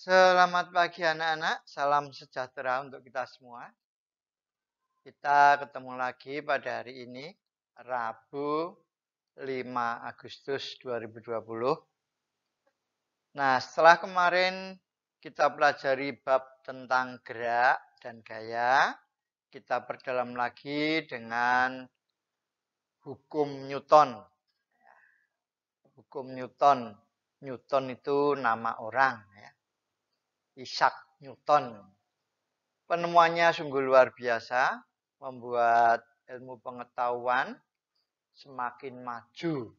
Selamat pagi anak-anak, salam sejahtera untuk kita semua. Kita ketemu lagi pada hari ini, Rabu 5 Agustus 2020. Nah, setelah kemarin kita pelajari bab tentang gerak dan gaya, kita perdalam lagi dengan hukum Newton. Hukum Newton. Newton itu nama orang, ya. Isaac Newton. Penemuannya sungguh luar biasa, membuat ilmu pengetahuan semakin maju.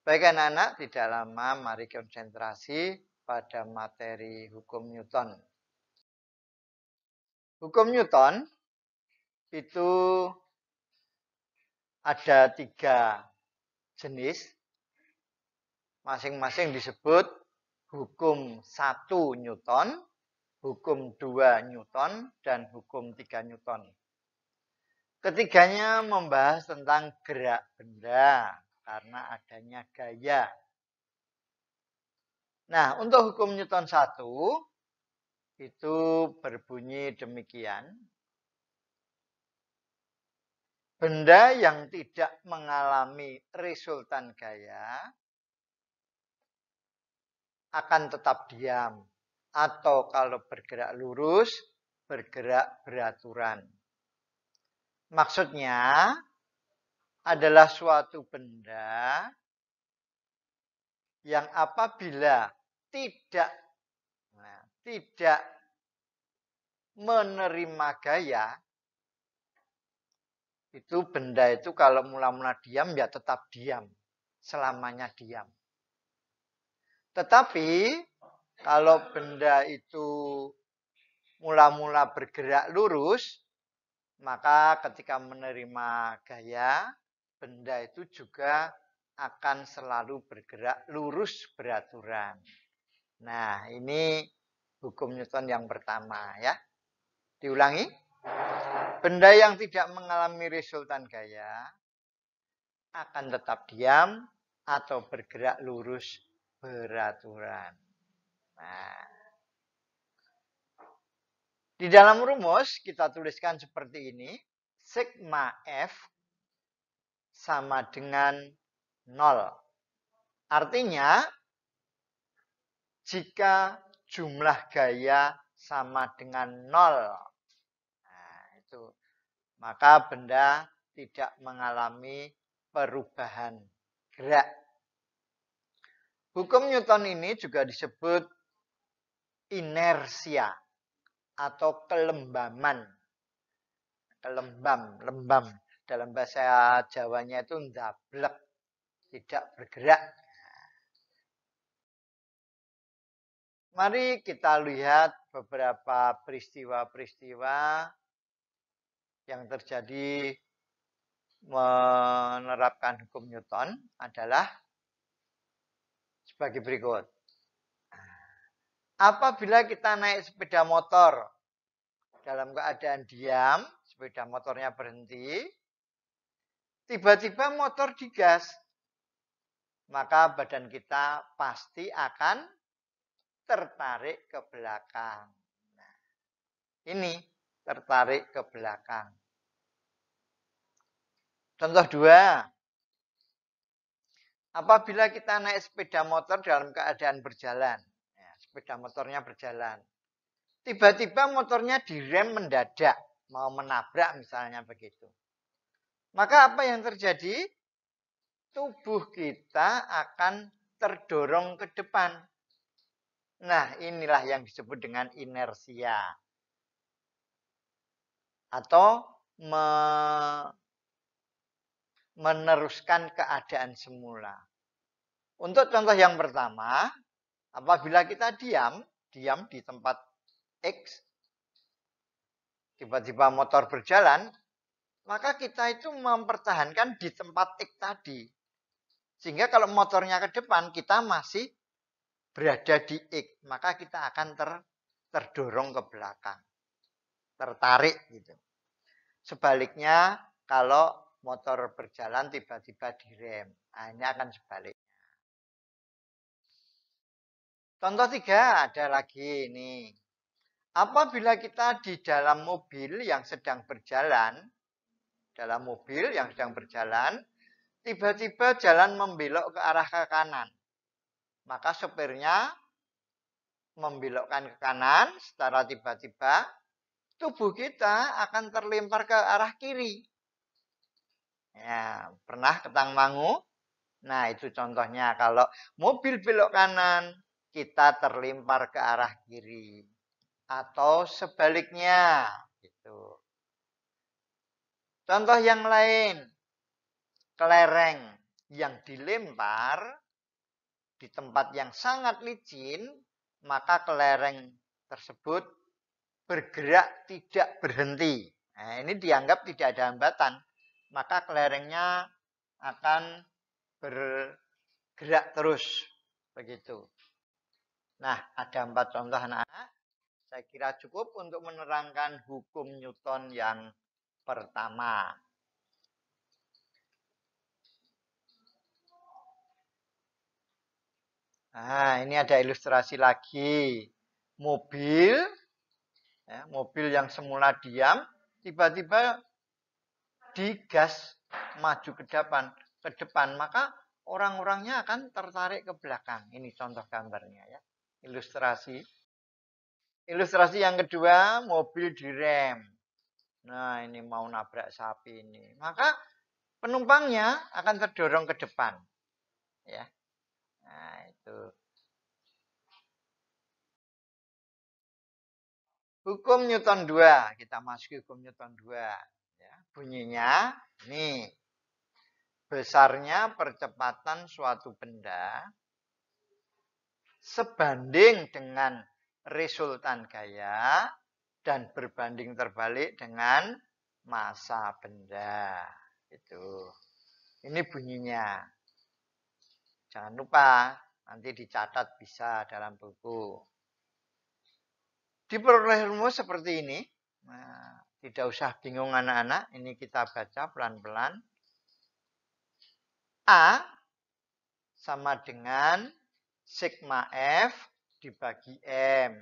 Baik anak-anak, tidak lama mari konsentrasi pada materi hukum Newton. Hukum Newton itu ada 3 jenis, masing-masing disebut hukum 1 Newton, hukum 2 Newton, dan hukum 3 Newton. Ketiganya membahas tentang gerak benda karena adanya gaya. Nah, untuk hukum Newton 1 itu berbunyi demikian. Benda yang tidak mengalami resultan gaya akan tetap diam. Atau kalau bergerak lurus, bergerak beraturan. Maksudnya adalah suatu benda yang apabila tidak menerima gaya, itu benda itu kalau mula-mula diam ya tetap diam, selamanya diam. Tetapi kalau benda itu mula-mula bergerak lurus, maka ketika menerima gaya, benda itu juga akan selalu bergerak lurus beraturan. Nah, ini hukum Newton yang pertama ya. Diulangi. Benda yang tidak mengalami resultan gaya akan tetap diam atau bergerak lurus beraturan. Nah, di dalam rumus kita tuliskan seperti ini. Sigma F sama dengan 0. Artinya, jika jumlah gaya sama dengan 0, maka benda tidak mengalami perubahan gerak. Hukum Newton ini juga disebut inersia atau kelembaman. Lembam. Dalam bahasa Jawanya itu ndablek, tidak bergerak. Mari kita lihat beberapa peristiwa-peristiwa yang terjadi menerapkan hukum Newton adalah sebagai berikut. Apabila kita naik sepeda motor dalam keadaan diam, sepeda motornya berhenti, tiba-tiba motor digas, maka badan kita pasti akan tertarik ke belakang. Nah, ini tertarik ke belakang. Contoh 2. Apabila kita naik sepeda motor dalam keadaan berjalan, ya, sepeda motornya berjalan, tiba-tiba motornya direm mendadak, mau menabrak misalnya begitu. Maka apa yang terjadi? Tubuh kita akan terdorong ke depan. Nah, inilah yang disebut dengan inersia. Atau meneruskan keadaan semula. Untuk contoh yang pertama, apabila kita diam di tempat X, tiba-tiba motor berjalan, maka kita itu mempertahankan di tempat X tadi. Sehingga kalau motornya ke depan, kita masih berada di X, maka kita akan terdorong ke belakang. Tertarik gitu. Sebaliknya, kalau motor berjalan tiba-tiba direm, nah, ini akan sebaliknya. Contoh 3 ada lagi ini. Apabila kita di dalam mobil yang sedang berjalan, tiba-tiba jalan membelok ke arah ke kanan. Maka sopirnya membelokkan ke kanan secara tiba-tiba, tubuh kita akan terlempar ke arah kiri. Ya, pernah ketang mangu? Nah, itu contohnya kalau mobil belok kanan, kita terlempar ke arah kiri. Atau sebaliknya, gitu. Contoh yang lain, kelereng yang dilempar di tempat yang sangat licin, maka kelereng tersebut bergerak tidak berhenti. Nah, ini dianggap tidak ada hambatan. Maka kelerengnya akan bergerak terus. Begitu. Nah, ada 4 contoh anak-anak. Saya kira cukup untuk menerangkan hukum Newton yang pertama. Nah, ini ada ilustrasi lagi. Mobil, ya, mobil yang semula diam, tiba-tiba digas maju ke depan, maka orang-orangnya akan tertarik ke belakang. Ini contoh gambarnya ya. Ilustrasi. Ilustrasi yang kedua, mobil direm. Nah, ini mau nabrak sapi ini. Maka penumpangnya akan terdorong ke depan. Ya. Nah, itu. Hukum Newton 2. Kita masuk hukum Newton 2. Ya. Bunyinya, nih. Besarnya percepatan suatu benda sebanding dengan resultan gaya dan berbanding terbalik dengan massa benda. Itu. Ini bunyinya. Jangan lupa, nanti dicatat bisa dalam buku. Diperoleh rumus seperti ini. Nah, tidak usah bingung anak-anak. Ini kita baca pelan-pelan. A sama dengan sigma F dibagi M.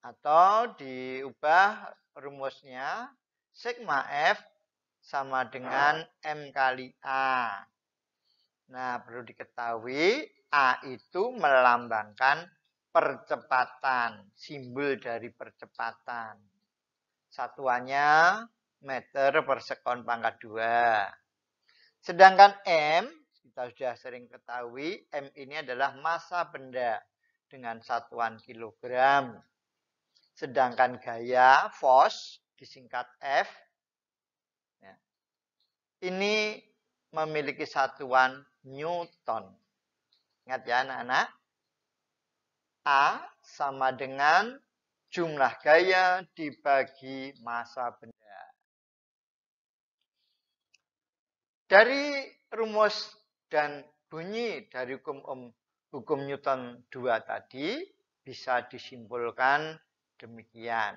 Atau diubah rumusnya, sigma F sama dengan M kali A. Nah, perlu diketahui, A itu melambangkan percepatan, simbol dari percepatan. Satuannya meter per sekon pangkat 2. Sedangkan M, kita sudah sering ketahui, M ini adalah massa benda dengan satuan kilogram. Sedangkan gaya, force, disingkat F, ya, ini memiliki satuan Newton. Ingat ya anak-anak? A sama dengan jumlah gaya dibagi massa benda. Dari rumus dan bunyi dari hukum Newton 2 tadi bisa disimpulkan demikian.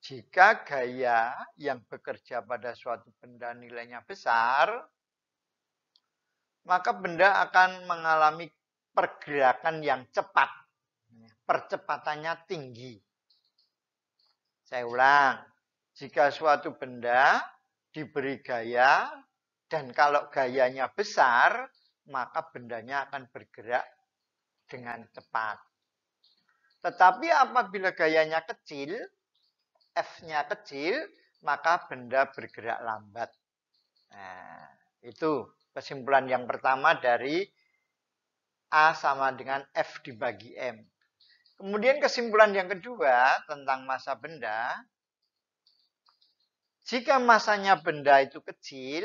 Jika gaya yang bekerja pada suatu benda nilainya besar, maka benda akan mengalami pergerakan yang cepat. Percepatannya tinggi. Saya ulang. Jika suatu benda diberi gaya, dan kalau gayanya besar, maka bendanya akan bergerak dengan cepat. Tetapi apabila gayanya kecil, F-nya kecil, maka benda bergerak lambat. Nah, itu kesimpulan yang pertama dari A sama dengan F dibagi M. Kemudian kesimpulan yang kedua tentang massa benda, jika massanya benda itu kecil,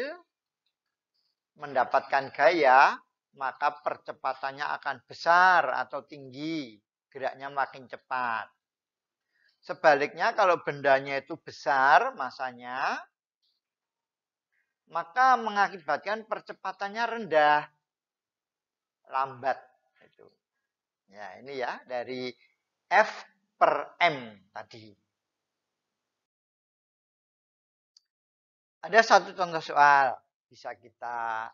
mendapatkan gaya, maka percepatannya akan besar atau tinggi, geraknya makin cepat. Sebaliknya kalau bendanya itu besar massanya, maka mengakibatkan percepatannya rendah, lambat. Itu. Ya, ini ya dari F per M tadi. Ada satu contoh soal bisa kita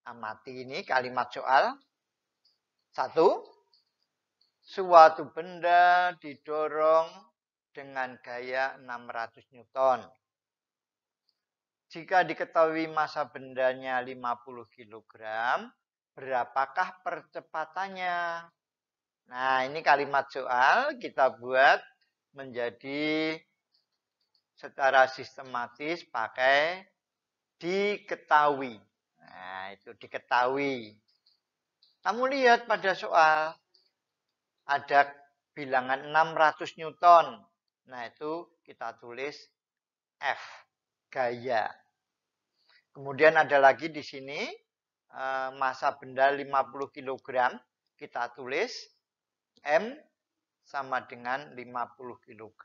Amati ini kalimat soal. 1. Suatu benda didorong dengan gaya 600 Newton. Jika diketahui massa bendanya 50 kg, berapakah percepatannya? Nah, ini kalimat soal kita buat menjadi secara sistematis pakai diketahui. Nah, itu diketahui. Kamu lihat pada soal, ada bilangan 600 Newton. Nah, itu kita tulis F, gaya. Kemudian ada lagi di sini, massa benda 50 kg. Kita tulis M sama dengan 50 kg.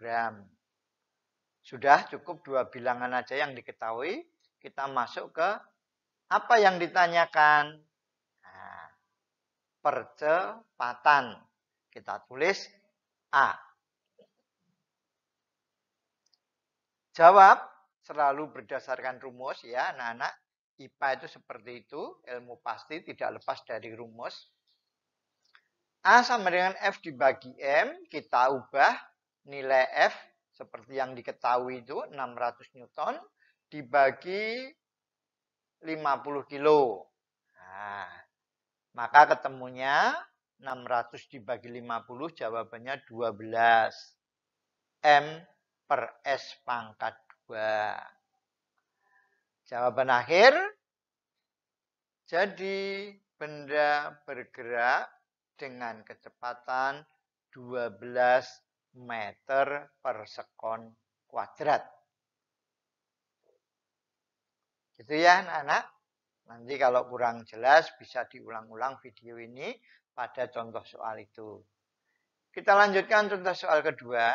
Sudah cukup 2 bilangan aja yang diketahui. Kita masuk ke apa yang ditanyakan. Nah, percepatan. Kita tulis A. Jawab selalu berdasarkan rumus ya anak-anak. IPA itu seperti itu. Ilmu pasti tidak lepas dari rumus. A sama dengan F dibagi M. Kita ubah nilai F seperti yang diketahui itu 600 Newton dibagi 50 kilo. Nah, maka ketemunya 600 dibagi 50 jawabannya 12. M per S pangkat 2. Jawaban akhir. Jadi benda bergerak dengan kecepatan 12 meter per sekon kuadrat. Gitu ya anak-anak. Nanti kalau kurang jelas bisa diulang-ulang video ini pada contoh soal itu. Kita lanjutkan contoh soal kedua.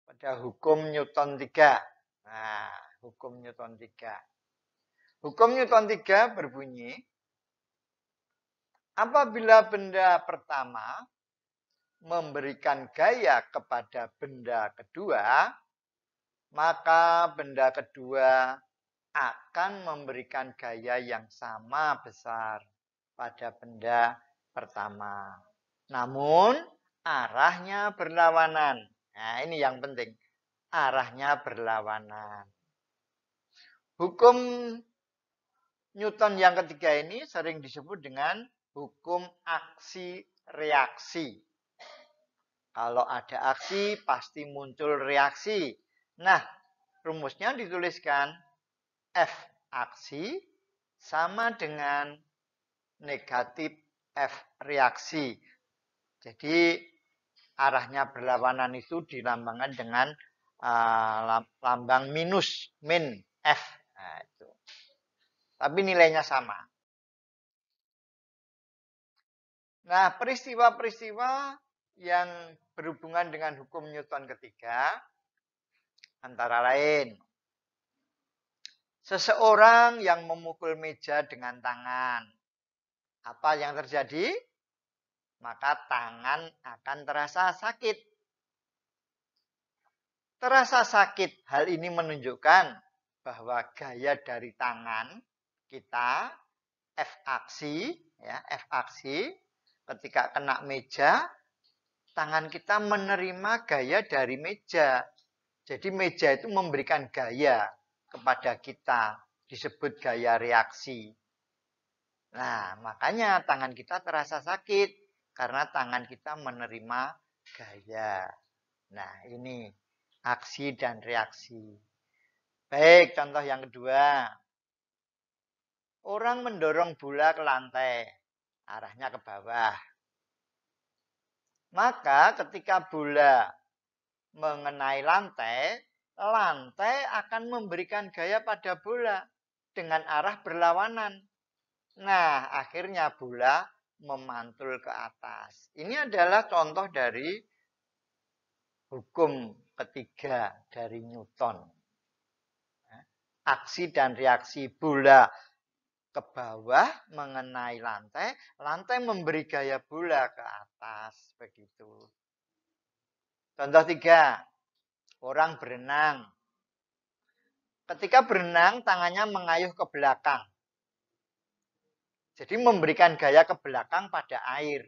Pada hukum Newton 3. Nah, hukum Newton 3. Hukum Newton 3 berbunyi, apabila benda pertama memberikan gaya kepada benda kedua, maka benda kedua akan memberikan gaya yang sama besar pada benda pertama. Namun, arahnya berlawanan. Nah, ini yang penting. Arahnya berlawanan. Hukum Newton yang ketiga ini sering disebut dengan hukum aksi-reaksi. Kalau ada aksi, pasti muncul reaksi. Nah, rumusnya dituliskan F aksi sama dengan negatif F reaksi. Jadi, arahnya berlawanan itu dilambangkan dengan lambang minus, min, F. Nah, itu. Tapi nilainya sama. Nah, peristiwa-peristiwa yang berhubungan dengan hukum Newton ketiga, antara lain, seseorang yang memukul meja dengan tangan. Apa yang terjadi? Maka tangan akan terasa sakit. Terasa sakit, hal ini menunjukkan bahwa gaya dari tangan kita, F aksi, ya, F aksi, ketika kena meja, tangan kita menerima gaya dari meja. Jadi meja itu memberikan gaya kepada kita. Disebut gaya reaksi. Nah, makanya tangan kita terasa sakit. Karena tangan kita menerima gaya. Nah, ini aksi dan reaksi. Baik, contoh yang kedua. Orang mendorong bola ke lantai. Arahnya ke bawah. Maka ketika bola mengenai lantai, lantai akan memberikan gaya pada bola dengan arah berlawanan. Nah, akhirnya bola memantul ke atas. Ini adalah contoh dari hukum ketiga dari Newton. Aksi dan reaksi bola ke bawah mengenai lantai, lantai memberi gaya bola ke atas, begitu. Contoh 3, orang berenang. Ketika berenang, tangannya mengayuh ke belakang. Jadi memberikan gaya ke belakang pada air.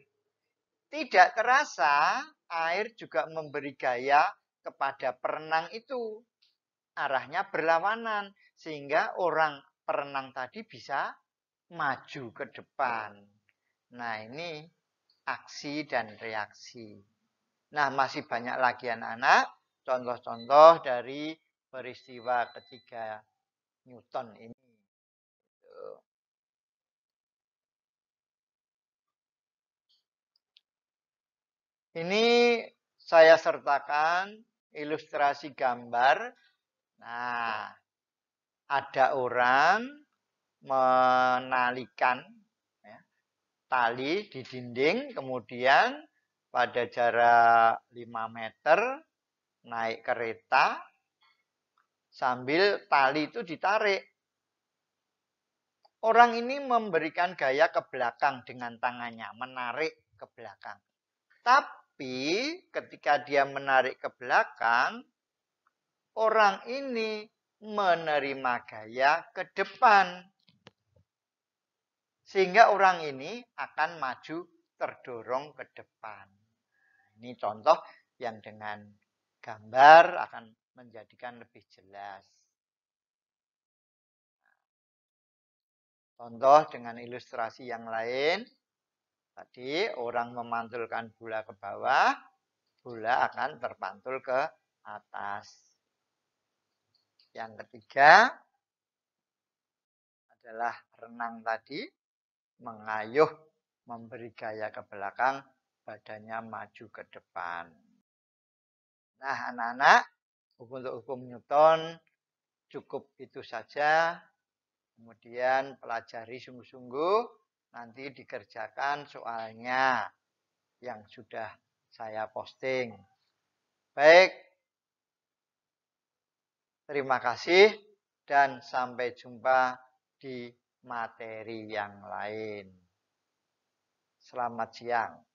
Tidak terasa, air juga memberi gaya kepada perenang itu. Arahnya berlawanan. Sehingga orang perenang tadi bisa maju ke depan. Nah, ini aksi dan reaksi. Nah, masih banyak lagi anak-anak contoh-contoh dari peristiwa ketiga Newton ini. Ini saya sertakan ilustrasi gambar. Nah, ada orang menalikan ya, tali di dinding, kemudian pada jarak 5 meter naik kereta sambil tali itu ditarik. Orang ini memberikan gaya ke belakang dengan tangannya, menarik ke belakang. Tapi ketika dia menarik ke belakang, orang ini menerima gaya ke depan. Sehingga orang ini akan maju terdorong ke depan. Ini contoh yang dengan gambar akan menjadikan lebih jelas. Contoh dengan ilustrasi yang lain. Tadi orang memantulkan bola ke bawah, bola akan terpantul ke atas. Yang ketiga adalah renang tadi, mengayuh, memberi gaya ke belakang, badannya maju ke depan. Nah, anak-anak, untuk hukum Newton cukup itu saja. Kemudian pelajari sungguh-sungguh, nanti dikerjakan soalnya yang sudah saya posting. Baik, terima kasih dan sampai jumpa di materi yang lain. Selamat siang.